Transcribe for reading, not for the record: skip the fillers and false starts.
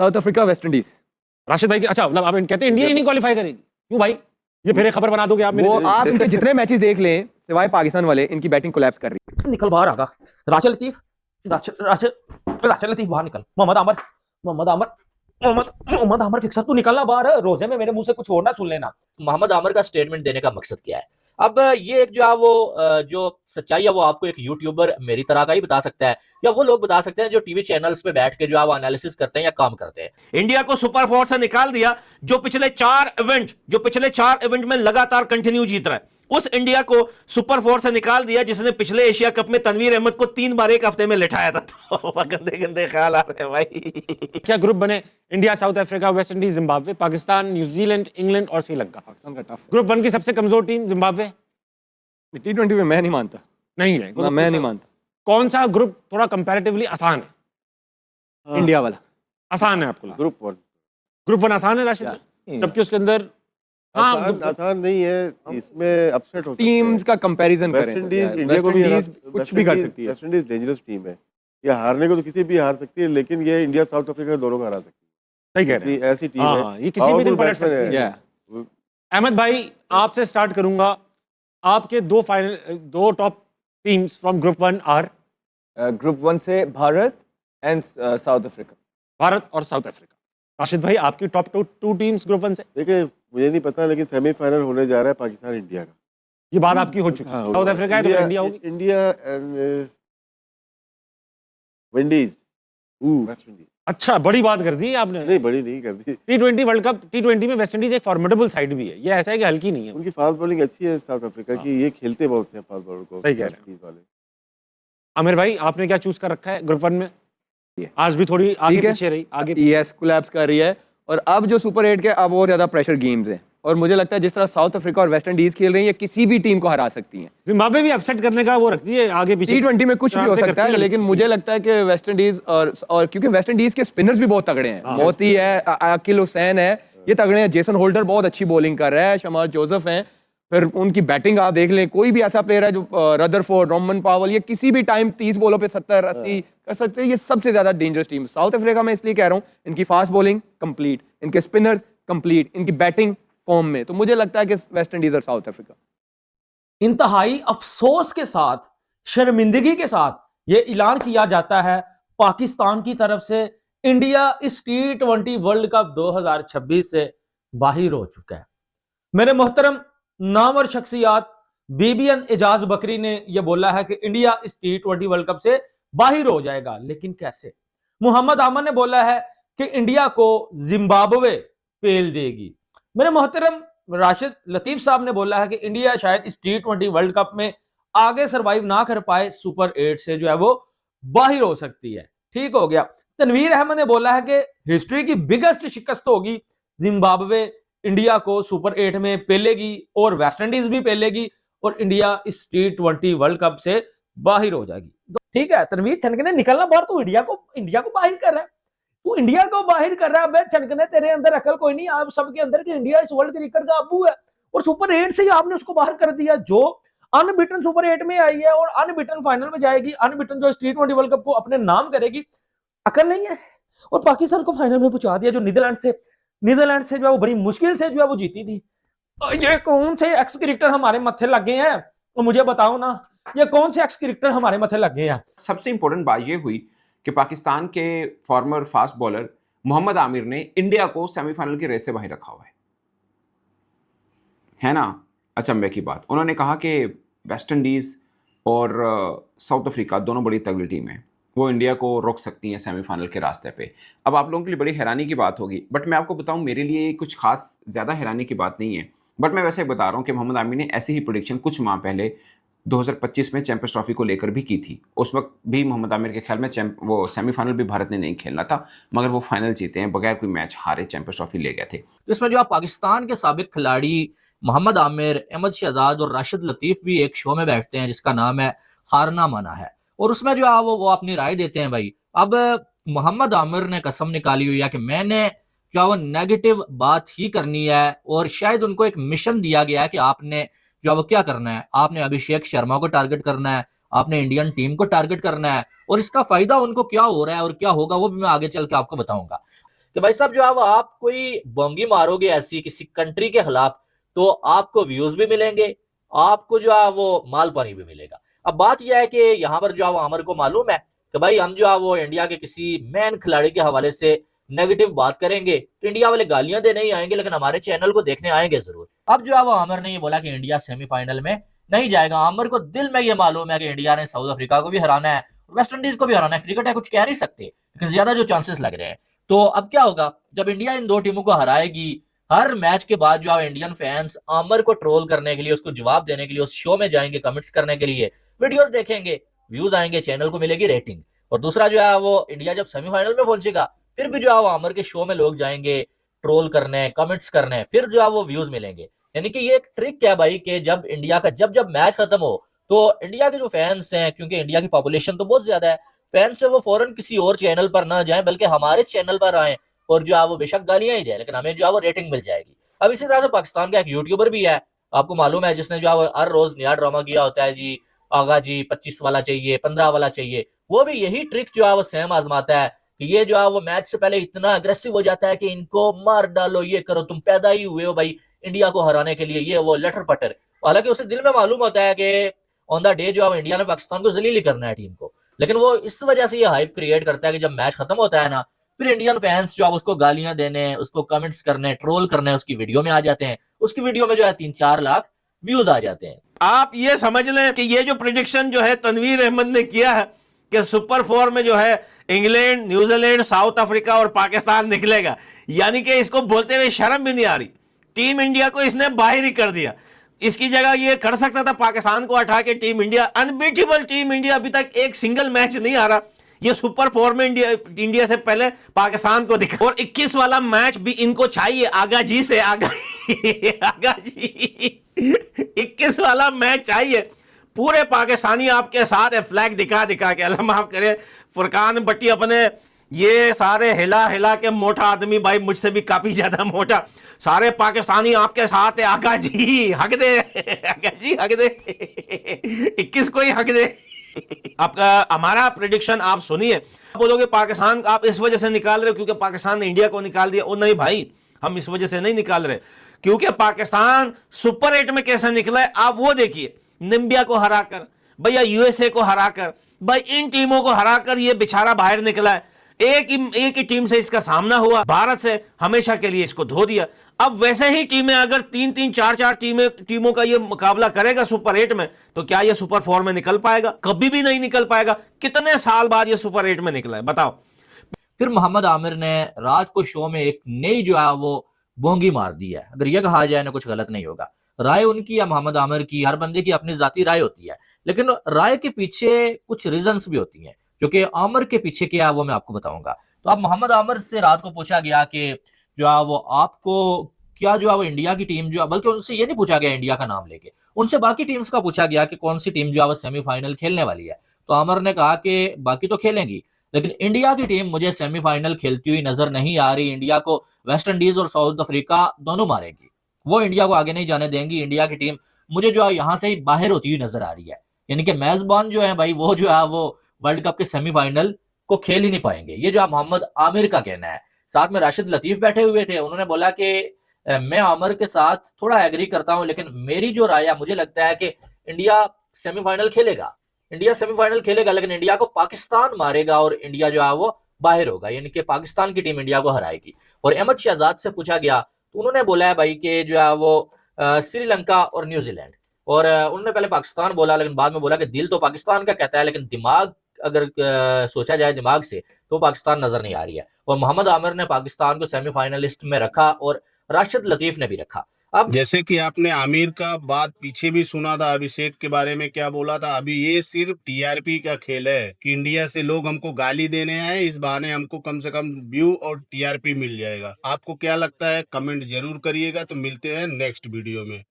South Africa, West Indies. Rashid भाई अच्छा मतलब आप कहते हैं इंडिया ही नहीं क्वालिफाई करेगी, क्यों भाई? ये फिर एक खबर बना दोगे आप वो मेरे? आप इनके जितने मैचेस देख लें सिवाय पाकिस्तान वाले, इनकी बैटिंग कोलैप्स कर रही है। निकल बाहर आगा राशिद लतीफ, राशिद लतीफ बाहर निकल। मोहम्मद आमर फिक्सर, तू निकलना बाहर। रोजे में मेरे मुंह से कुछ और ना सुन लेना। मोहम्मद आमर का स्टेटमेंट देने का मकसद क्या है? अब ये एक जो है वो जो सच्चाई है वो आपको एक यूट्यूबर मेरी तरह का ही बता सकता है, या वो लोग बता सकते हैं जो टीवी चैनल्स पे बैठ के जो है वो एनालिसिस करते हैं या काम करते हैं। इंडिया को सुपर 4 से निकाल दिया, जो पिछले चार इवेंट में लगातार कंटिन्यू जीत रहा है। उस इंडिया को सुपर 4 से निकाल दिया जिसने पिछले एशिया कप में तनवीर अहमद को 3 बार एक हफ्ते में लिटाया था। तो गंदे गंदे ख्याल आ रहे हैं भाई। क्या ग्रुप बने? India, south Africa, West Indies, Zimbabwe, Pakistan, New Zealand, England और श्रीलंका। पाकिस्तान का टफ ग्रुप 1 की सबसे कमजोर टीम जिम्बाब्वे T20 में मैं नहीं मानता। नहीं है। ना, मैं नहीं मानता। कौन सा ग्रुप थोड़ा कंपैरेटिवली आसान है? इंडिया वाला आसान है आपको लगता है? ग्रुप 1 आसान है राशिद भाई? जबकि उसके अंदर आसान नहीं है, इसमें अपसेट होता है। टीम्स का कंपैरिजन वेस्ट करें तो इंडीज यार, इंडिया वेस्ट को भी इंडीज कुछ भी कर सकती है। वेस्ट इंडीज डेंजरस टीम है, ये हारने को तो किसी भी हार सकती है, लेकिन ये इंडिया साउथ अफ्रीका दोनों को हरा सकती सही कह रहे है। हैं। ऐसी टीम हाँ, है, ये किसी भी दिन Powerful पलट सकती है। batsman Yeah. अहमद भाई आपसे स्टार्ट करूंगा। आपके दो top teams from group 1 or group 1 से Bharat and South Africa. Bharat और साउथ अफ्रीका। राशिद भाई आपकी टॉप टू टीम्स ग्रुप 1 से? देखिए मुझे नहीं पता, लेकिन सेमीफाइनल होने जा रहा है पाकिस्तान इंडिया का। ये बात आपकी हो चुकी है। साउथ अफ्रीका है तो इंडिया होगी। India and Windies, West Indies. अच्छा, बड़ी बात कर दी आपने। नहीं, बड़ी नहीं कर दी। T20 वर्ल्ड कप, T20 में वेस्ट इंडीज एक फॉर्मिडेबल साइड भी है, ये ऐसा है कि हल्की नहीं है। उनकी फास्ट बॉलिंग अच्छी है साउथ अफ्रीका की, ये खेलते बहुत हैं फास्ट बॉलर को। सही कह रहे हैं। वाले आमिर भाई आपने क्या चूज कर रखा है ग्रुप 1 में? आज भी थोड़ी आगे ठीक है। पीछे रही, आगे यस कोलैप्स कर रही है। और अब जो सुपर 8 के अब और ज्यादा प्रेशर गेम्स हैं, और मुझे लगता है जिस तरह साउथ अफ्रीका और वेस्ट इंडीज खेल रही है, ये किसी भी टीम को हरा सकती हैं। जिम्बाब्वे भी अपसेट करने का वो रखती है, आगे पीछे T20 में कुछ भी हो सकता है, लेकिन मुझे लगता है कि वेस्ट इंडीज और क्योंकि वेस्ट इंडीज के स्पिनर्स भी बहुत तगड़े हैं। मोती है, अकील हुसैन है, ये तगड़े हैं। जेसन होल्डर बहुत अच्छी बॉलिंग कर रहा है, शमार जोसेफ हैं। फिर उनकी बैटिंग आप देख लें, कोई भी ऐसा प्लेयर है जो रदरफोर्ड, रोमन पावल, ये किसी भी टाइम 30 बॉलों पे 70 80 कर सकते हैं। ये सबसे ज्यादा डेंजरस टीम साउथ अफ्रीका में इसलिए कह रहा हूँ, इनकी फास्ट बॉलिंग कंप्लीट, इनके स्पिनर्स कंप्लीट, इनकी बैटिंग फॉर्म में। तो मुझे लगता है कि वेस्ट इंडीज और साउथ अफ्रीका। इंतहाई अफसोस के साथ, शर्मिंदगी के साथ ये ऐलान किया जाता है पाकिस्तान की तरफ से, इंडिया इस T20 वर्ल्ड कप 2026 से बाहर हो चुका है। मेरे मोहतरम नामवर शख्सियात बीबीएन एजाज बकरी ने यह बोला है कि इंडिया इस T20 वर्ल्ड कप से बाहर हो जाएगा, लेकिन कैसे? मोहम्मद आमर ने बोला है कि इंडिया को जिम्बाब्वे पेल देगी। मेरे मोहतरम राशिद लतीफ साहब ने बोला है कि इंडिया शायद इस T20 वर्ल्ड कप में आगे सरवाइव ना कर पाए, सुपर 8 से जो है वो बाहर हो सकती है। ठीक हो गया। तनवीर अहमद ने बोला है कि हिस्ट्री की बिगेस्ट शिकस्त होगी, जिम्बाब्वे इंडिया को सुपर 8 में पेलेगी और वेस्ट इंडीज भी पेलेगी, और इंडिया इस T20 वर्ल्ड कप से बाहर हो जाएगी। तो ठीक है, तनवीर छनकने निकलना बाहर, तो इंडिया को बाहर कर रहा है। तू इंडिया को बाहर कर रहा है, छनकने तेरे अंदर अकल कोई नहीं, आप सबके अंदर कि इंडिया इस वर्ल्ड क्रिकेट का अबू है, और सुपर 8 से ही आपने उसको बाहर कर दिया। जो अनबीटन सुपर 8 में आई है और अनबीटन फाइनल में जाएगी, अनबीटन जो इस T20 वर्ल्ड कप को अपने नाम करेगी, अकल नहीं है। और पाकिस्तान को फाइनल में पहुंचा दिया, जो नीदरलैंड से जो है वो बड़ी मुश्किल से जो है वो जीती थी। ये कौन से एक्स क्रिकेटर हमारे मत्थे लगे हैं, तो मुझे बताओ ना, ये कौन से एक्स क्रिकेटर हमारे मत्थे लगे हैं? सबसे इंपॉर्टेंट बात ये हुई कि पाकिस्तान के former fast bowler Mohammad Aamir ने इंडिया को सेमीफाइनल की रेस से बाहर रखा हुआ है ना। अचंभे की बात, उन्होंने कहा कि वेस्ट इंडीज और साउथ अफ्रीका दोनों बड़ी तगड़ी टीम है, वो इंडिया को रोक सकती हैं सेमीफाइनल के रास्ते पे। अब आप लोगों के लिए बड़ी हैरानी की बात होगी, बट मैं आपको बताऊं, मेरे लिए कुछ खास ज़्यादा हैरानी की बात नहीं है, बट मैं वैसे बता रहा हूं कि मोहम्मद आमिर ने ऐसी ही प्रेडिक्शन कुछ माह पहले 2025 में चैंपियंस ट्रॉफी को लेकर भी की थी। उस वक्त भी मोहम्मद आमिर के ख्याल में वो सेमीफाइनल भी भारत ने नहीं खेलना था, मगर वो फाइनल जीते हैं, बगैर कोई मैच हारे चैंपियंस ट्रॉफी ले गए थे। तो इसमें जो आप पाकिस्तान के साबिक खिलाड़ी मोहम्मद आमिर, अहमद शहजाद और राशिद लतीफ भी एक शो में बैठते हैं जिसका नाम है हारना माना है, और उसमें जो है वो अपनी राय देते हैं। भाई अब मोहम्मद आमिर ने कसम निकाली हुई है कि मैंने जो वो नेगेटिव बात ही करनी है, और शायद उनको एक मिशन दिया गया है कि आपने जो वो क्या करना है, आपने अभिषेक शर्मा को टारगेट करना है, आपने इंडियन टीम को टारगेट करना है, और इसका फायदा उनको क्या हो रहा है और क्या होगा वो भी मैं आगे चल के आपको बताऊंगा। कि भाई साहब जो है वो आप कोई बोंगी मारोगे ऐसी किसी कंट्री के खिलाफ तो आपको व्यूज भी मिलेंगे, आपको जो है वो माल पानी भी मिलेगा। अब बात यह है कि यहाँ पर जो है वो आमिर को मालूम है कि भाई हम जो है वो इंडिया के किसी मैन खिलाड़ी के हवाले से नेगेटिव बात करेंगे तो इंडिया वाले गालियां देने ही आएंगे, लेकिन हमारे चैनल को देखने आएंगे जरूर। अब जो है वो आमिर ने ये बोला कि इंडिया सेमीफाइनल में नहीं जाएगा। आमिर को दिल में ये मालूम है कि इंडिया ने साउथ अफ्रीका को भी हराना है, वेस्ट इंडीज को भी हराना है। क्रिकेट है, कुछ कह नहीं सकते, लेकिन ज्यादा जो चांसेस लग रहे हैं। तो अब क्या होगा जब इंडिया इन दो टीमों को हराएगी, हर मैच के बाद जो है इंडियन फैंस आमिर को ट्रोल करने के लिए, उसको जवाब देने के लिए उस शो में जाएंगे, कमेंट्स करने के लिए, वीडियोस देखेंगे, व्यूज आएंगे, चैनल को मिलेगी रेटिंग। और दूसरा जो है वो इंडिया जब सेमीफाइनल में पहुंचेगा फिर भी जो है वो आमिर के शो में लोग जाएंगे ट्रोल करने, कमेंट्स करने, फिर जो है वो व्यूज मिलेंगे। यानी कि ये एक ट्रिक है भाई कि जब इंडिया का जब मैच खत्म हो तो इंडिया के जो फैंस हैं, क्योंकि इंडिया की पॉपुलेशन तो बहुत ज्यादा है, फैंस से वो फौरन किसी और चैनल पर ना जाए बल्कि हमारे चैनल पर आए और जो है वो बेशक गालियां ही जाए लेकिन हमें जो है वो रेटिंग मिल जाएगी। अब इसी तरह से पाकिस्तान का एक यूट्यूबर भी है, आपको मालूम है, जिसने जो है वो हर रोज नया ड्रामा किया होता है, जी आगा जी 25 वाला चाहिए, 15 वाला चाहिए। वो भी यही ट्रिक जो है वो सेम आजमाता है कि ये जो है वो मैच से पहले इतना अग्रेसिव हो जाता है कि इनको मार डालो, ये करो, तुम पैदा ही हुए हो भाई इंडिया को हराने के लिए, ये वो लटर पटर। हालांकि उसे दिल में मालूम होता है कि ऑन द डे जो है इंडिया ने पाकिस्तान को जलील करना है टीम को, लेकिन वो इस वजह से ये हाइप क्रिएट करता है कि जब मैच खत्म होता है ना फिर इंडियन फैंस जो है उसको गालियां देने, उसको कमेंट्स करने, ट्रोल करने उसकी वीडियो में आ जाते हैं। उसकी वीडियो में जो है 3-4 लाख व्यूज आ जाते हैं। आप ये समझ लें कि ये जो प्रिडिक्शन जो है तनवीर अहमद ने किया है कि सुपर 4 में जो है इंग्लैंड, न्यूजीलैंड, साउथ अफ्रीका और पाकिस्तान निकलेगा, यानी कि इसको बोलते हुए शर्म भी नहीं आ रही। टीम इंडिया को इसने बाहर ही कर दिया। इसकी जगह ये कर सकता था पाकिस्तान को हटा के team India, unbeatable team India, अभी तक एक सिंगल मैच नहीं हारा। ये सुपर 4 में इंडिया से पहले पाकिस्तान को दिखा, और 21 वाला मैच भी इनको चाहिए आगा जी से। आगा जी 21 वाला मैच चाहिए। पूरे पाकिस्तानी आपके साथ है, फ्लैग दिखा दिखा के। अल्लाह माफ करे, फुरकान भट्टी अपने ये सारे हिला हिला के मोटा आदमी, भाई मुझसे भी काफी ज्यादा मोटा, सारे पाकिस्तानी आपके साथ है। आगा जी हक दे, आगा जी हक दे, 21 को ही हक दे। आपका हमारा प्रेडिक्शन आप सुनिए। बोलोगे पाकिस्तान आप इस वजह से निकाल रहे हो क्योंकि पाकिस्तान ने इंडिया को निकाल दिया। ओ नहीं भाई, हम इस वजह से नहीं निकाल रहे, क्योंकि पाकिस्तान सुपर 8 में कैसे निकला है आप वो देखिए। नामीबिया को हराकर, भैया यूएसए को हराकर, भाई इन टीमों को हराकर ये बेचारा बाहर निकला है। एक ही टीम से इसका सामना हुआ, भारत से हमेशा के लिए इसको धो दिया। अब वैसे ही टीमें अगर 3-3, 4-4 टीमों का ये मुकाबला करेगा सुपर 8 में, तो क्या ये सुपर 4 में निकल पाएगा? कभी भी नहीं निकल पाएगा। कितने साल बाद ये सुपर 8 में निकला है बताओ। फिर मोहम्मद आमिर ने रात को शो में एक नई जो है वो बोंगी मार दी है। अगर ये कहा जाए ना कुछ गलत नहीं होगा, राय उनकी या मोहम्मद आमिर की, हर बंदे की अपनी जाती राय होती है, लेकिन राय के पीछे कुछ रीजंस भी होती हैं, जो कि आमिर के पीछे क्या है वो मैं आपको बताऊंगा। तो अब मोहम्मद आमिर से रात को पूछा गया कि जो है वो आपको क्या जो है वो इंडिया की टीम जो है, बल्कि उनसे ये नहीं पूछा गया इंडिया का नाम लेके, उनसे बाकी टीम्स का पूछा गया कि कौन सी टीम जो है वो सेमीफाइनल खेलने वाली है। तो आमिर ने कहा कि बाकी तो खेलेंगी, लेकिन इंडिया की टीम मुझे सेमीफाइनल खेलती हुई नजर नहीं आ रही। इंडिया को वेस्ट इंडीज और साउथ अफ्रीका दोनों मारेगी, वो इंडिया को आगे नहीं जाने देंगी। इंडिया की टीम मुझे जो है यहाँ से ही बाहर होती हुई नजर आ रही है। यानी कि मेजबान जो है भाई वो जो है वो वर्ल्ड कप के सेमीफाइनल को खेल ही नहीं पाएंगे। ये जो है मोहम्मद आमिर का कहना है। साथ में राशिद लतीफ बैठे हुए थे, उन्होंने बोला कि मैं आमिर के साथ थोड़ा एग्री करता हूं, लेकिन मेरी जो राय है मुझे लगता है कि इंडिया सेमीफाइनल खेलेगा, इंडिया सेमीफाइनल खेलेगा, लेकिन इंडिया को पाकिस्तान मारेगा और इंडिया जो है वो बाहर होगा। यानी कि पाकिस्तान की टीम इंडिया को हराएगी। और अहमद शहजाद से पूछा गया तो उन्होंने बोला है भाई कि जो है वो श्रीलंका और न्यूजीलैंड, और उन्होंने पहले पाकिस्तान बोला, लेकिन बाद में बोला कि दिल तो पाकिस्तान का कहता है, लेकिन दिमाग अगर सोचा जाए दिमाग से तो पाकिस्तान नजर नहीं आ रही है। और मोहम्मद आमिर ने पाकिस्तान को सेमीफाइनलिस्ट में रखा और राशिद लतीफ ने भी रखा। अब जैसे कि आपने आमिर का बात पीछे भी सुना था, अभिषेक के बारे में क्या बोला था, अभी ये सिर्फ टीआरपी का खेल है कि इंडिया से लोग हमको गाली देने आए, इस बहाने हमको कम से कम व्यू और टीआरपी मिल जाएगा। आपको क्या लगता है कमेंट जरूर करिएगा। तो मिलते हैं नेक्स्ट वीडियो में।